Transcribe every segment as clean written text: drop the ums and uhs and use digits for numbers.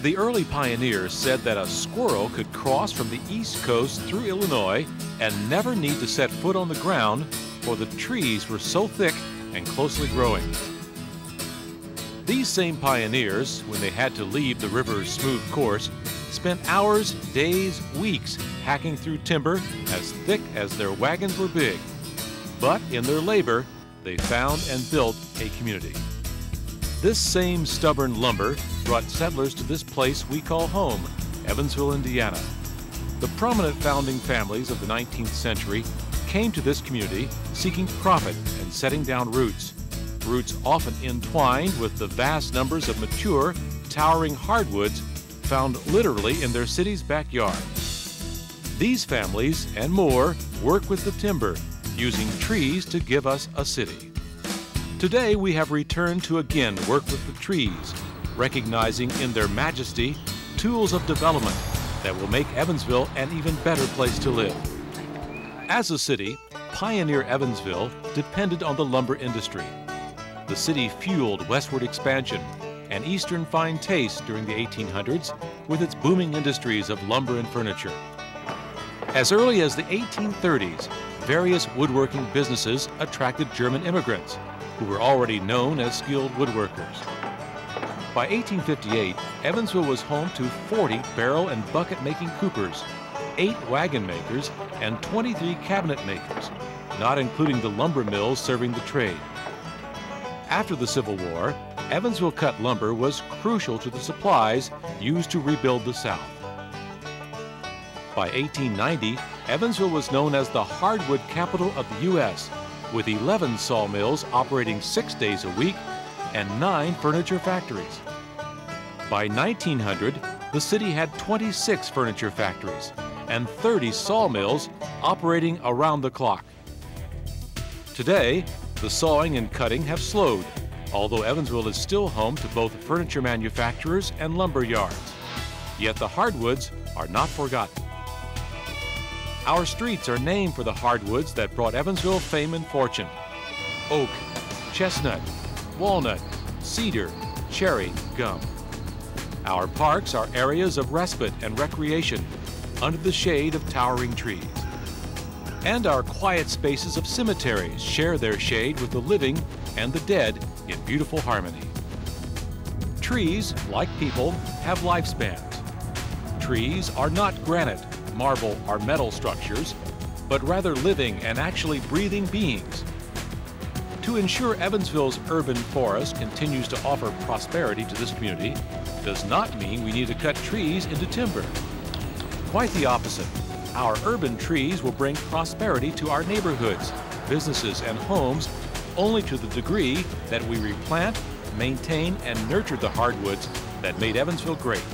The early pioneers said that a squirrel could cross from the East Coast through Illinois and never need to set foot on the ground, for the trees were so thick and closely growing. These same pioneers, when they had to leave the river's smooth course, spent hours, days, weeks hacking through timber as thick as their wagons were big. But in their labor, they found and built a community. This same stubborn lumber brought settlers to this place we call home, Evansville, Indiana. The prominent founding families of the 19th century came to this community seeking profit and setting down roots. Roots often entwined with the vast numbers of mature, towering hardwoods found literally in their city's backyard. These families and more work with the timber, using trees to give us a city. Today we have returned to again work with the trees, recognizing in their majesty tools of development that will make Evansville an even better place to live. As a city, pioneer Evansville depended on the lumber industry. The city fueled westward expansion and eastern fine taste during the 1800s with its booming industries of lumber and furniture. As early as the 1830s, various woodworking businesses attracted German immigrants, who were already known as skilled woodworkers. By 1858, Evansville was home to 40 barrel and bucket making coopers, 8 wagon makers, and 23 cabinet makers, not including the lumber mills serving the trade. After the Civil War, Evansville cut lumber was crucial to the supplies used to rebuild the South. By 1890, Evansville was known as the hardwood capital of the U.S., with 11 sawmills operating 6 days a week and 9 furniture factories. By 1900, the city had 26 furniture factories and 30 sawmills operating around the clock. Today, the sawing and cutting have slowed, although Evansville is still home to both furniture manufacturers and lumber yards. Yet the hardwoods are not forgotten. Our streets are named for the hardwoods that brought Evansville fame and fortune: oak, chestnut, walnut, cedar, cherry, gum. Our parks are areas of respite and recreation under the shade of towering trees. And our quiet spaces of cemeteries share their shade with the living and the dead in beautiful harmony. Trees, like people, have lifespans. Trees are not granite, marble, or metal structures, but rather living and actually breathing beings. To ensure Evansville's urban forest continues to offer prosperity to this community does not mean we need to cut trees into timber. Quite the opposite. Our urban trees will bring prosperity to our neighborhoods, businesses, and homes only to the degree that we replant, maintain, and nurture the hardwoods that made Evansville great.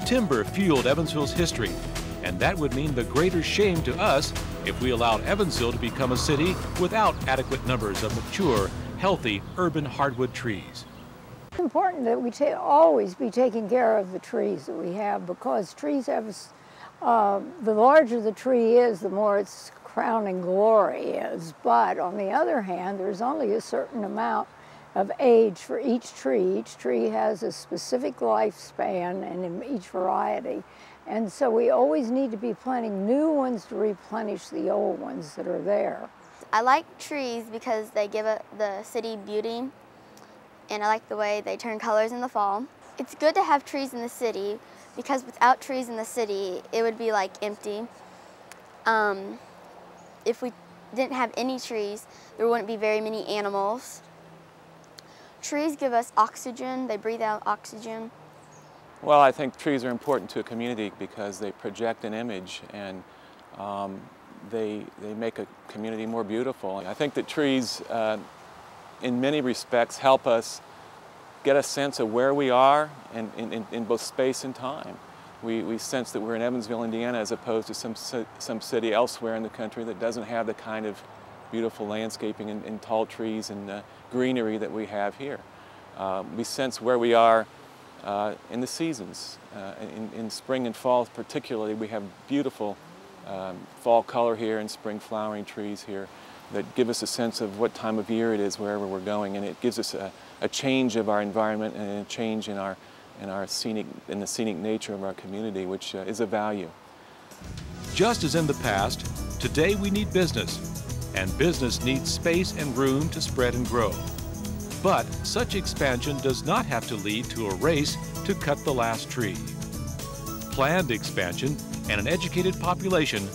Timber fueled Evansville's history, and that would mean the greater shame to us if we allowed Evansville to become a city without adequate numbers of mature, healthy, urban hardwood trees. It's important that we always be taking care of the trees that we have, because trees have, the larger the tree is, the more its crowning glory is. But on the other hand, there's only a certain amount of age for each tree. Each tree has a specific lifespan, and in each variety. And so we always need to be planting new ones to replenish the old ones that are there. I like trees because they give the city beauty, and I like the way they turn colors in the fall. It's good to have trees in the city because without trees in the city, it would be like empty. If we didn't have any trees, there wouldn't be very many animals. Trees give us oxygen, they breathe out oxygen. Well, I think trees are important to a community because they project an image, and they make a community more beautiful. I think that trees, in many respects, help us get a sense of where we are in both space and time. We sense that we're in Evansville, Indiana, as opposed to some city elsewhere in the country that doesn't have the kind of beautiful landscaping and tall trees and greenery that we have here. We sense where we are in the seasons. In spring and fall particularly, we have beautiful fall color here and spring flowering trees here that give us a sense of what time of year it is wherever we're going, and it gives us a change of our environment and a change in our in the scenic nature of our community, which is a value. Just as in the past, today we need business, and business needs space and room to spread and grow. But such expansion does not have to lead to a race to cut the last tree. Planned expansion and an educated population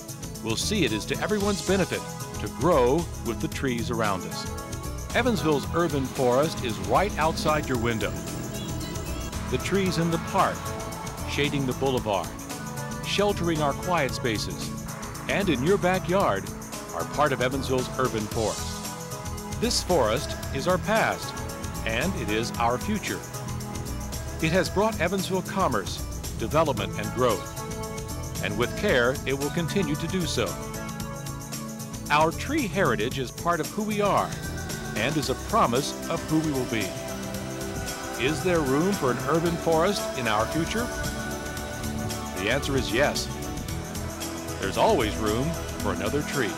will see it as to everyone's benefit to grow with the trees around us. Evansville's urban forest is right outside your window. The trees in the park, shading the boulevard, sheltering our quiet spaces, and in your backyard are part of Evansville's urban forest. This forest is our past, and it is our future. It has brought Evansville commerce, development, and growth, and with care, it will continue to do so. Our tree heritage is part of who we are and is a promise of who we will be. Is there room for an urban forest in our future? The answer is yes. There's always room for another tree.